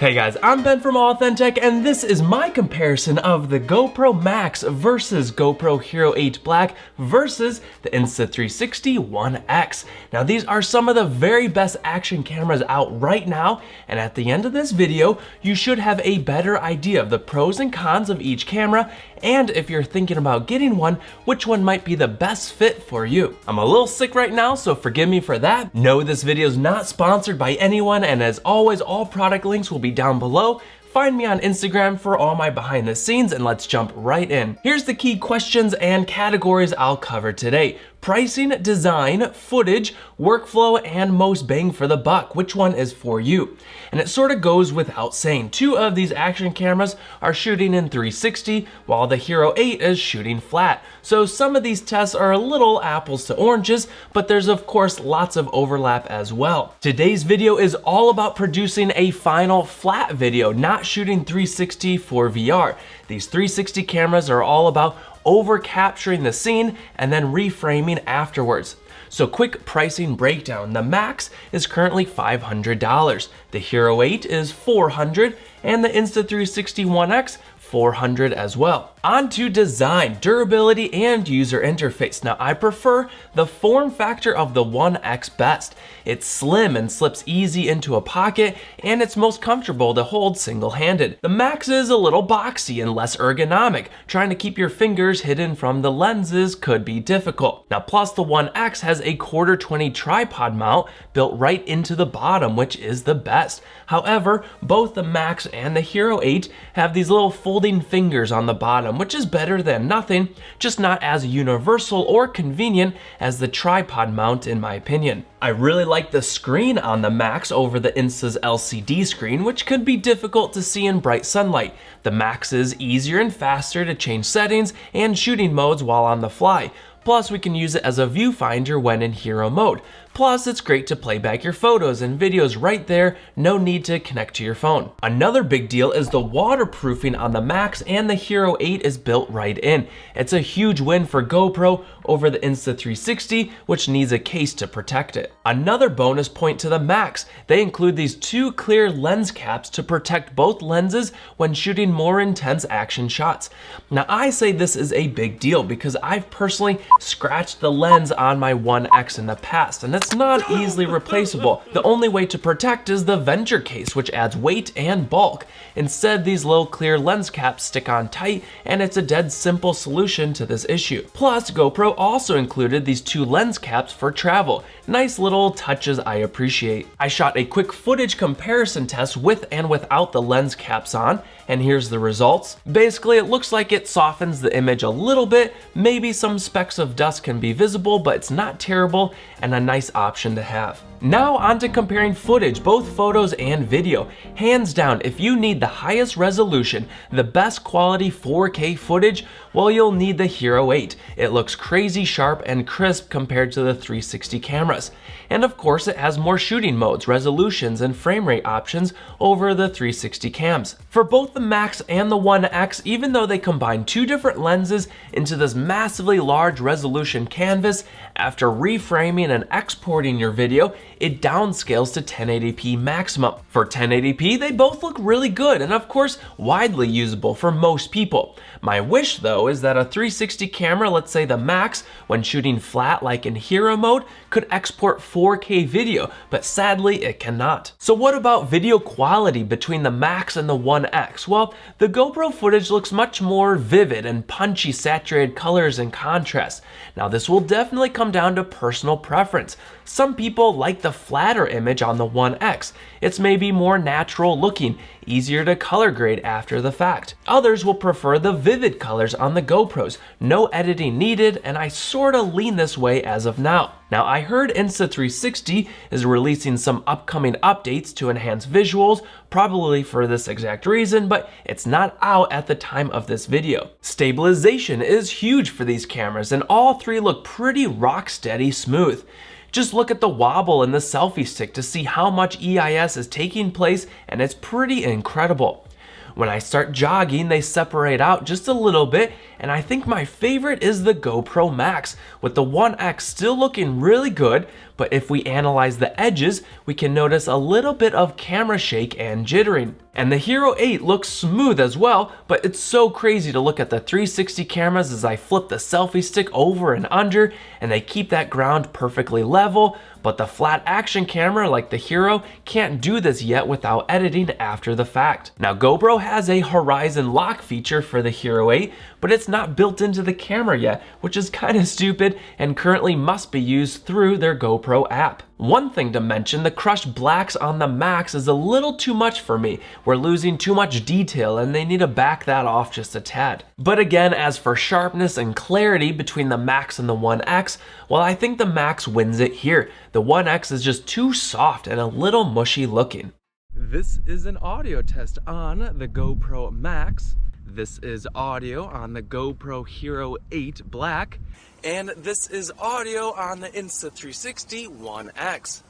Hey guys, I'm Ben from AuthenTech, and this is my comparison of the GoPro MAX versus GoPro HERO 8 Black versus the Insta360 ONE X. Now these are some of the very best action cameras out right now, and at the end of this video, you should have a better idea of the pros and cons of each camera, and if you're thinking about getting one, which one might be the best fit for you. I'm a little sick right now, so forgive me for that. No, this video is not sponsored by anyone, and as always, all product links will be down below. Find me on Instagram for all my behind the scenes, and let's jump right in. Here's the key questions and categories I'll cover today. Pricing, design, footage, workflow, and most bang for the buck. Which one is for you? And it sort of goes without saying, two of these action cameras are shooting in 360 while the HERO 8 is shooting flat. So some of these tests are a little apples to oranges, but there's of course lots of overlap as well. Today's video is all about producing a final flat video, not shooting 360 for VR. These 360 cameras are all about over capturing the scene and then reframing afterwards. So quick pricing breakdown. The Max is currently $500. The HERO 8 is $400 and the Insta360 ONE X $400 as well. On to design, durability, and user interface. Now I prefer the form factor of the ONE X best. It's slim and slips easy into a pocket, and it's most comfortable to hold single-handed. The Max is a little boxy and less ergonomic. Trying to keep your fingers hidden from the lenses could be difficult. Now plus the ONE X has a 1/4-20 tripod mount built right into the bottom, which is the best. However, both the Max and the HERO 8 have these little folding fingers on the bottom, which is better than nothing, just not as universal or convenient as the tripod mount in my opinion. I really like the screen on the Max over the Insta's LCD screen, which could be difficult to see in bright sunlight. The Max is easier and faster to change settings and shooting modes while on the fly. Plus, we can use it as a viewfinder when in HERO mode. Plus, it's great to play back your photos and videos right there, no need to connect to your phone. Another big deal is the waterproofing on the Max, and the HERO 8 is built right in. It's a huge win for GoPro over the Insta360, which needs a case to protect it. Another bonus point to the Max, they include these two clear lens caps to protect both lenses when shooting more intense action shots. Now I say this is a big deal because I've personally scratched the lens on my ONE X in the past, and it's not easily replaceable. The only way to protect is the Venture case, which adds weight and bulk. Instead, these little clear lens caps stick on tight, and it's a dead simple solution to this issue. Plus, GoPro also included these two lens caps for travel. Nice little touches I appreciate. I shot a quick footage comparison test with and without the lens caps on, and here's the results. Basically, it looks like it softens the image a little bit. Maybe some specks of dust can be visible, but it's not terrible and a nice option to have. Now on to comparing footage, both photos and video. Hands down, if you need the highest resolution, the best quality 4K footage, well, you'll need the HERO 8. It looks crazy sharp and crisp compared to the 360 cameras. And of course, it has more shooting modes, resolutions, and frame rate options over the 360 cams. For both the Max and the ONE X, even though they combine two different lenses into this massively large resolution canvas, after reframing and exporting your video, it downscales to 1080p maximum. For 1080p, they both look really good and of course widely usable for most people. My wish though is that a 360 camera, let's say the Max, when shooting flat like in HERO mode, could export 4K video, but sadly it cannot. So what about video quality between the Max and the ONE X? Well, the GoPro footage looks much more vivid and punchy, saturated colors and contrast. Now this will definitely come down to personal preference. Some people like the flatter image on the ONE X. It's maybe more natural looking, easier to color grade after the fact. Others will prefer the vivid colors on the GoPros. No editing needed, and I sorta lean this way as of now. Now I heard Insta360 is releasing some upcoming updates to enhance visuals, probably for this exact reason, but it's not out at the time of this video. Stabilization is huge for these cameras, and all three look pretty rock steady smooth. Just look at the wobble in the selfie stick to see how much EIS is taking place, and it's pretty incredible. When I start jogging, they separate out just a little bit, and I think my favorite is the GoPro MAX, with the ONE X still looking really good, but if we analyze the edges, we can notice a little bit of camera shake and jittering. And the Hero 8 looks smooth as well, but it's so crazy to look at the 360 cameras as I flip the selfie stick over and under, and they keep that ground perfectly level, but the flat action camera like the Hero can't do this yet without editing after the fact. Now GoPro has a horizon lock feature for the Hero 8, but it's not built into the camera yet, which is kind of stupid and currently must be used through their GoPro app. One thing to mention, the crushed blacks on the Max is a little too much for me. We're losing too much detail and they need to back that off just a tad. But again, as for sharpness and clarity between the Max and the One X, well, I think the Max wins it here. The One X is just too soft and a little mushy looking. This is an audio test on the GoPro Max. This is audio on the GoPro Hero 8 Black. And this is audio on the Insta360 ONE X.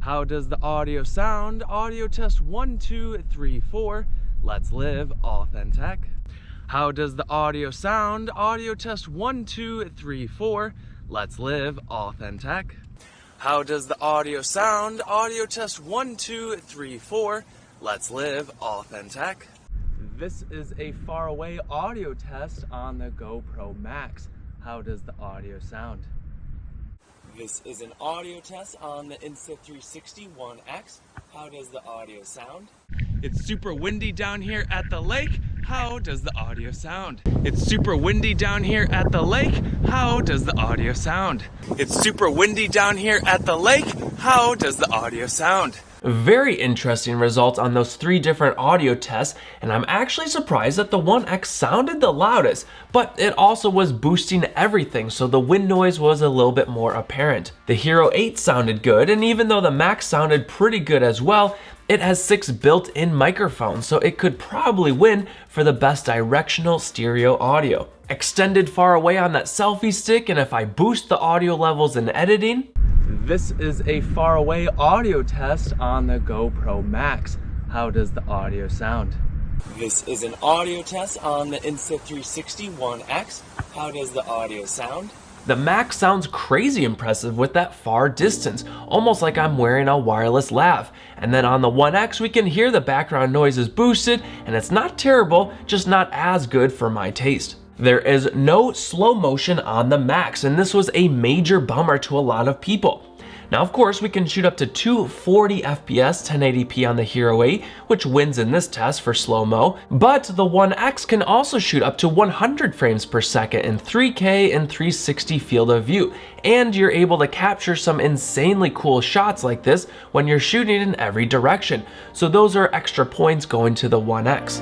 How does the audio sound? Audio test 1, 2, 3, 4. Let's live AuthenTech. How does the audio sound? Audio test 1, 2, 3, 4. Let's live AuthenTech. How does the audio sound? Audio test 1, 2, 3, 4. Let's live AuthenTech. This is a faraway audio test on the GoPro Max. How does the audio sound? This is an audio test on the Insta360 ONE X. How does the audio sound? It's super windy down here at the lake. How does the audio sound? It's super windy down here at the lake. How does the audio sound? It's super windy down here at the lake. How does the audio sound? Very interesting results on those 3 different audio tests, and I'm actually surprised that the One X sounded the loudest, but it also was boosting everything, so the wind noise was a little bit more apparent. The Hero 8 sounded good, and even though the Max sounded pretty good as well, it has 6 built-in microphones, so it could probably win for the best directional stereo audio. Extended far away on that selfie stick, and if I boost the audio levels in editing, this is a faraway audio test on the GoPro Max. How does the audio sound? This is an audio test on the Insta360 ONE X. How does the audio sound? The Max sounds crazy impressive with that far distance, almost like I'm wearing a wireless lav. And then on the One X, we can hear the background noise is boosted, and it's not terrible, just not as good for my taste. There is no slow motion on the Max, and this was a major bummer to a lot of people. Now, of course, we can shoot up to 240 FPS 1080p on the Hero 8, which wins in this test for slow-mo, but the One X can also shoot up to 100 frames per second in 3K and 360 field of view, and you're able to capture some insanely cool shots like this when you're shooting in every direction, so those are extra points going to the One X.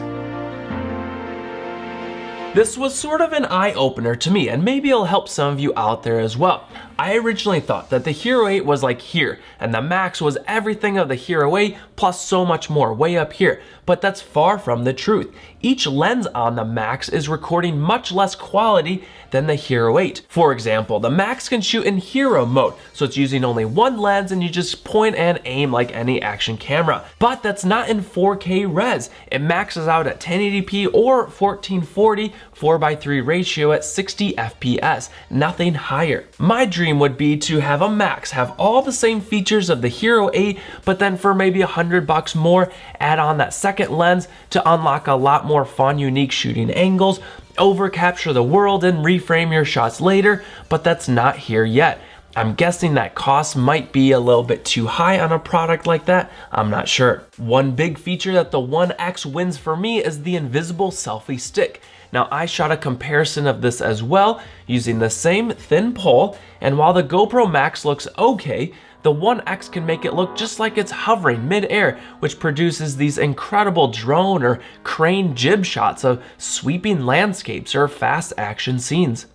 This was sort of an eye-opener to me, and maybe it'll help some of you out there as well. I originally thought that the Hero 8 was like here, and the Max was everything of the Hero 8 plus so much more way up here, but that's far from the truth. Each lens on the Max is recording much less quality than the Hero 8. For example, the Max can shoot in Hero mode, so it's using only one lens and you just point and aim like any action camera. But that's not in 4K res. It maxes out at 1080p or 1440 4:3 ratio at 60 FPS, nothing higher. My dream would be to have a Max have all the same features of the Hero 8, but then for maybe $100 more, add on that second lens to unlock a lot more fun, unique shooting angles, over capture the world and reframe your shots later, but that's not here yet. I'm guessing that cost might be a little bit too high on a product like that. I'm not sure. One big feature that the One X wins for me is the invisible selfie stick. Now, I shot a comparison of this as well using the same thin pole, and while the GoPro Max looks okay, the One X can make it look just like it's hovering mid-air, which produces these incredible drone or crane jib shots of sweeping landscapes or fast action scenes.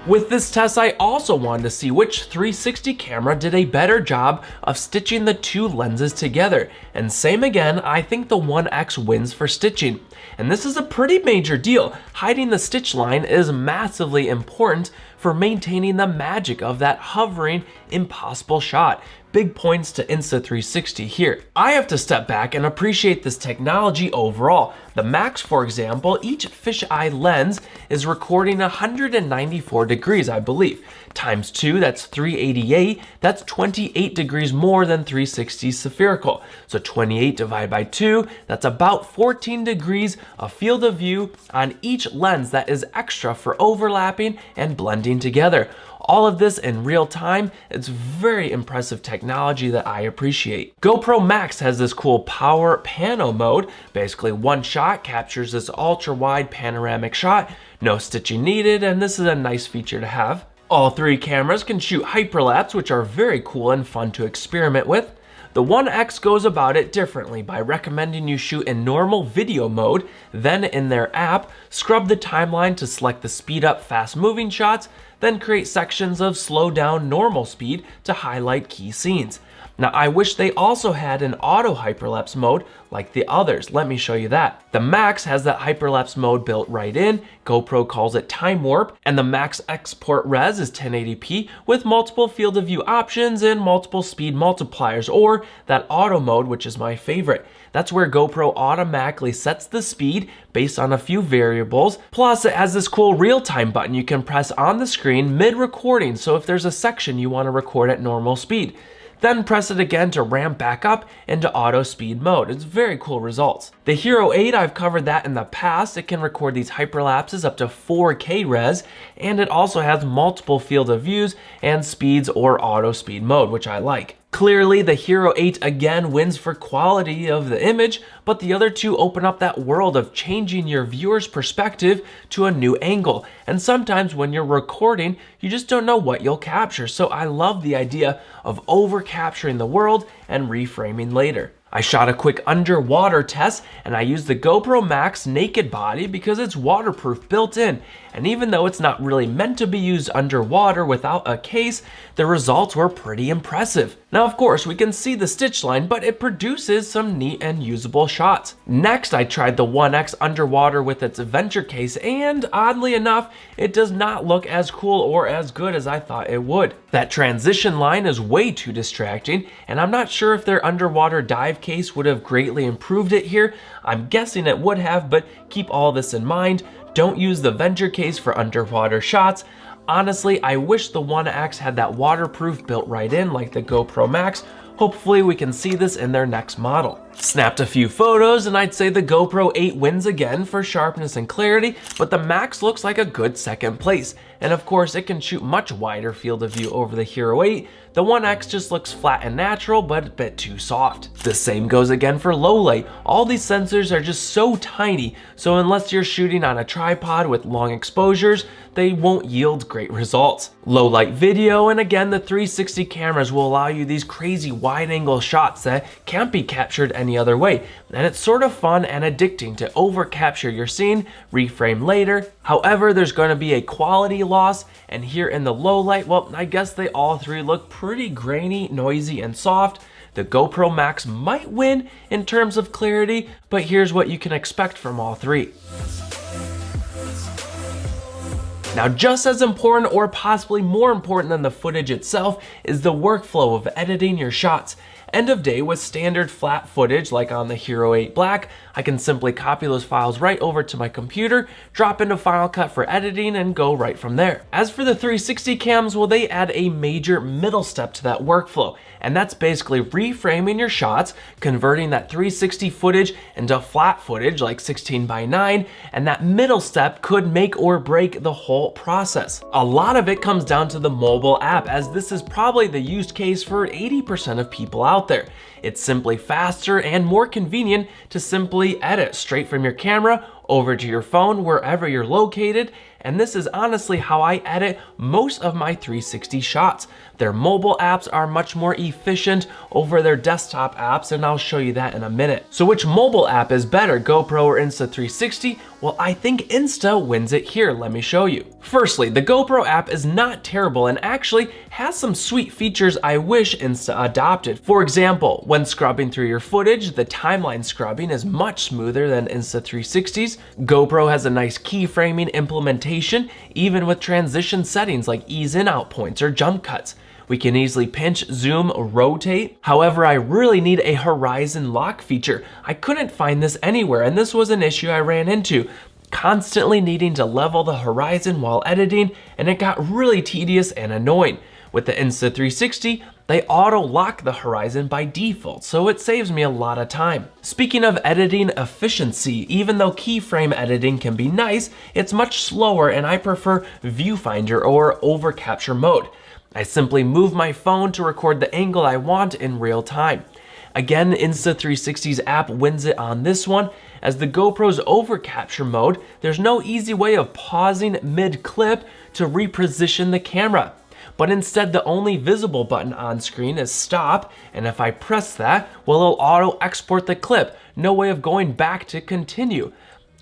With this test, I also wanted to see which 360 camera did a better job of stitching the two lenses together. And same again, I think the One X wins for stitching. And this is a pretty major deal. Hiding the stitch line is massively important for maintaining the magic of that hovering, impossible shot. Big points to Insta360 here. I have to step back and appreciate this technology overall. The Max, for example, each fisheye lens is recording 194 degrees, I believe. Times 2, that's 388. That's 28 degrees more than 360 spherical. So 28 divided by 2, that's about 14 degrees of field of view on each lens that is extra for overlapping and blending together. All of this in real time. It's very impressive technology that I appreciate. GoPro MAX has this cool power pano mode. Basically, one shot captures this ultra wide panoramic shot. No stitching needed, and this is a nice feature to have. All three cameras can shoot hyperlapse, which are very cool and fun to experiment with. The One X goes about it differently by recommending you shoot in normal video mode, then in their app, scrub the timeline to select the speed up fast moving shots, then create sections of slow down normal speed to highlight key scenes. Now I wish they also had an auto hyperlapse mode like the others. Let me show you that. The Max has that hyperlapse mode built right in. GoPro calls it time warp, and the Max export res is 1080p with multiple field of view options and multiple speed multipliers, or that auto mode, which is my favorite. That's where GoPro automatically sets the speed based on a few variables. Plus, it has this cool real-time button you can press on the screen mid-recording, so if there's a section you want to record at normal speed, then press it again to ramp back up into auto speed mode. It's very cool results. The Hero 8, I've covered that in the past. It can record these hyperlapses up to 4K res, and it also has multiple field of views and speeds or auto speed mode, which I like. Clearly, the Hero 8 again wins for quality of the image, but the other two open up that world of changing your viewer's perspective to a new angle. And sometimes when you're recording, you just don't know what you'll capture. So I love the idea of over capturing the world and reframing later. I shot a quick underwater test, and I used the GoPro MAX naked body because it's waterproof built in. And even though it's not really meant to be used underwater without a case, the results were pretty impressive. Now, of course, we can see the stitch line, but it produces some neat and usable shots. Next, I tried the One X underwater with its Venture case, and oddly enough, it does not look as cool or as good as I thought it would. That transition line is way too distracting, and I'm not sure if their underwater dive case would have greatly improved it here. I'm guessing it would have, but keep all this in mind. Don't use the Venture case for underwater shots. Honestly, I wish the One X had that waterproof built right in like the GoPro MAX. Hopefully we can see this in their next model. Snapped a few photos, and I'd say the GoPro 8 wins again for sharpness and clarity, but the Max looks like a good second place. And of course, it can shoot much wider field of view over the Hero 8. The One X just looks flat and natural, but a bit too soft. The same goes again for Lowlight. All these sensors are just so tiny, so unless you're shooting on a tripod with long exposures, they won't yield great results. Lowlight video, and again, the 360 cameras will allow you these crazy wide angle shots that can't be captured any other way. And it's sort of fun and addicting to over capture your scene, reframe later. However, there's going to be a quality loss, and here in the Lowlight, well, I guess they all three look pretty grainy, noisy, and soft. The GoPro MAX might win in terms of clarity, but here's what you can expect from all three. Now, just as important, or possibly more important than the footage itself, is the workflow of editing your shots. End of day, with standard flat footage like on the Hero 8 Black, I can simply copy those files right over to my computer, drop into Final Cut for editing, and go right from there. As for the 360 cams, well, they add a major middle step to that workflow, and that's basically reframing your shots, converting that 360 footage into flat footage like 16:9, and that middle step could make or break the whole process. A lot of it comes down to the mobile app, as this is probably the use case for 80% of people out there. It's simply faster and more convenient to simply edit straight from your camera over to your phone wherever you're located, and this is honestly how I edit most of my 360 shots. Their mobile apps are much more efficient over their desktop apps, and I'll show you that in a minute. So which mobile app is better, GoPro or Insta360? Well, I think Insta wins it here. Let me show you. Firstly, the GoPro app is not terrible and actually has some sweet features I wish Insta adopted. For example, when scrubbing through your footage, the timeline scrubbing is much smoother than Insta360's. GoPro has a nice keyframing implementation, even with transition settings like ease in out points or jump cuts. We can easily pinch, zoom, rotate. However, I really need a horizon lock feature. I couldn't find this anywhere, and this was an issue I ran into. constantly needing to level the horizon while editing, and it got really tedious and annoying. With the Insta360, they auto lock the horizon by default, so it saves me a lot of time. Speaking of editing efficiency, even though keyframe editing can be nice, it's much slower and I prefer viewfinder or over capture mode. I simply move my phone to record the angle I want in real time. Again, Insta360's app wins it on this one. As the GoPro's over capture mode, there's no easy way of pausing mid-clip to reposition the camera. But instead, the only visible button on screen is stop, and if I press that, well, it'll auto export the clip. No way of going back to continue.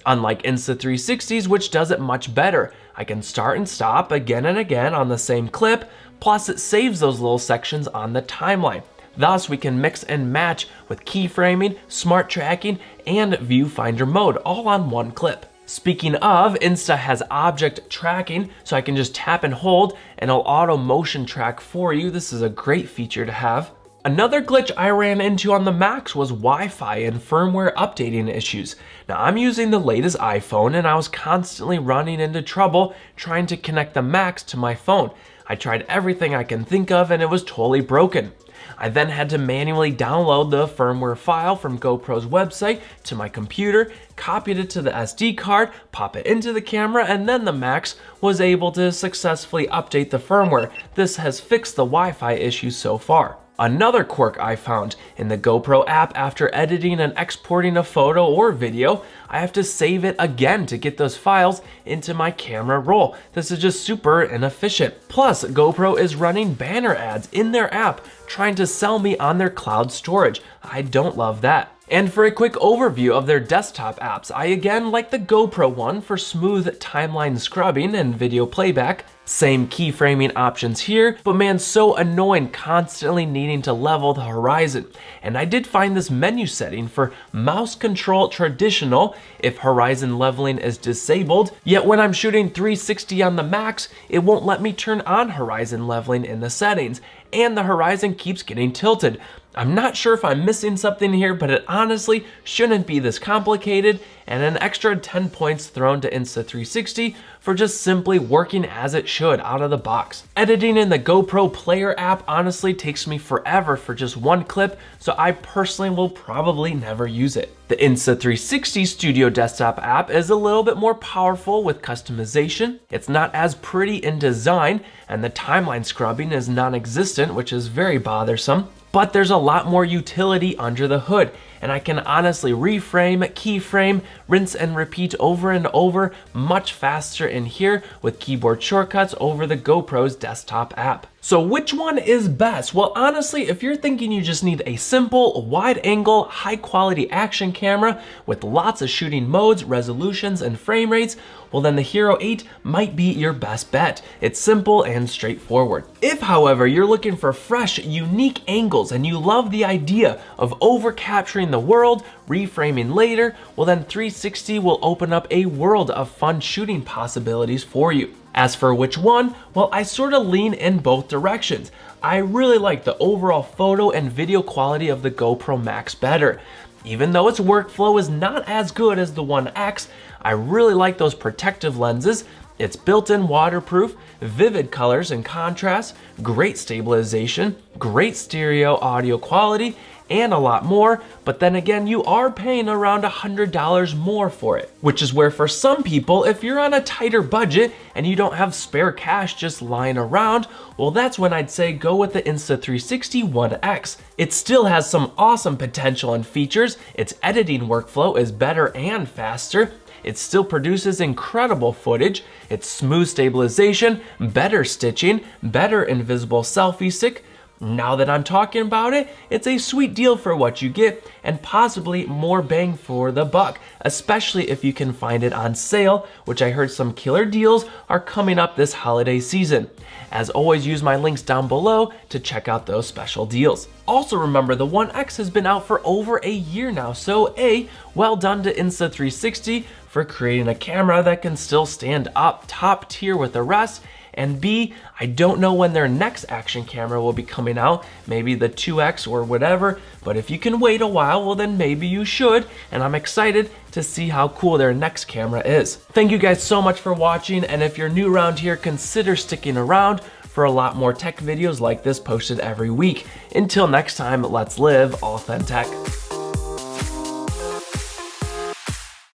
Unlike Insta360's, which does it much better. I can start and stop again and again on the same clip, plus it saves those little sections on the timeline. Thus, we can mix and match with keyframing, smart tracking, and viewfinder mode, all on one clip. Speaking of, Insta has object tracking, so I can just tap and hold and it'll auto motion track for you. This is a great feature to have. Another glitch I ran into on the Max was Wi-Fi and firmware updating issues. Now I'm using the latest iPhone and I was constantly running into trouble trying to connect the Max to my phone. I tried everything I can think of and it was totally broken. I then had to manually download the firmware file from GoPro's website to my computer, copied it to the SD card, pop it into the camera, and then the Max was able to successfully update the firmware. This has fixed the Wi-Fi issues so far. Another quirk I found in the GoPro app, after editing and exporting a photo or video, I have to save it again to get those files into my camera roll. This is just super inefficient. Plus, GoPro is running banner ads in their app trying to sell me on their cloud storage. I don't love that. And for a quick overview of their desktop apps, I again like the GoPro one for smooth timeline scrubbing and video playback. Same keyframing options here, but man, so annoying constantly needing to level the horizon. And I did find this menu setting for mouse control traditional if horizon leveling is disabled, yet when I'm shooting 360 on the Max, it won't let me turn on horizon leveling in the settings, and the horizon keeps getting tilted. I'm not sure if I'm missing something here, but it honestly shouldn't be this complicated, and an extra 10 points thrown to Insta360 for just simply working as it should out of the box. Editing in the GoPro Player app honestly takes me forever for just one clip, so I personally will probably never use it. The Insta360 Studio Desktop app is a little bit more powerful with customization. It's not as pretty in design, and the timeline scrubbing is non-existent, which is very bothersome. But there's a lot more utility under the hood, and I can honestly reframe, keyframe, rinse and repeat over and over much faster in here with keyboard shortcuts over the GoPro's desktop app. So which one is best? Well, honestly, if you're thinking you just need a simple, wide-angle, high-quality action camera with lots of shooting modes, resolutions, and frame rates, well then the Hero 8 might be your best bet. It's simple and straightforward. If, however, you're looking for fresh, unique angles and you love the idea of over-capturing the world, reframing later, well then 360 will open up a world of fun shooting possibilities for you. As for which one, well, I sort of lean in both directions. I really like the overall photo and video quality of the GoPro MAX better. Even though its workflow is not as good as the One X, I really like those protective lenses, its built-in waterproof, vivid colors and contrast, great stabilization, great stereo audio quality, and a lot more, but then again, you are paying around $100 more for it. Which is where for some people, if you're on a tighter budget and you don't have spare cash just lying around, well that's when I'd say go with the Insta360 ONE X. It still has some awesome potential and features, its editing workflow is better and faster, it still produces incredible footage, its smooth stabilization, better stitching, better invisible selfie stick. Now that I'm talking about it, it's a sweet deal for what you get and possibly more bang for the buck, especially if you can find it on sale, which I heard some killer deals are coming up this holiday season. As always, use my links down below to check out those special deals. Also remember, the One X has been out for over a year now, so well done to Insta360 for creating a camera that can still stand up top tier with the rest, and B, I don't know when their next action camera will be coming out, maybe the 2X or whatever, but if you can wait a while, well then maybe you should, and I'm excited to see how cool their next camera is. Thank you guys so much for watching, and if you're new around here, consider sticking around for a lot more tech videos like this posted every week. Until next time, let's live AuthenTech.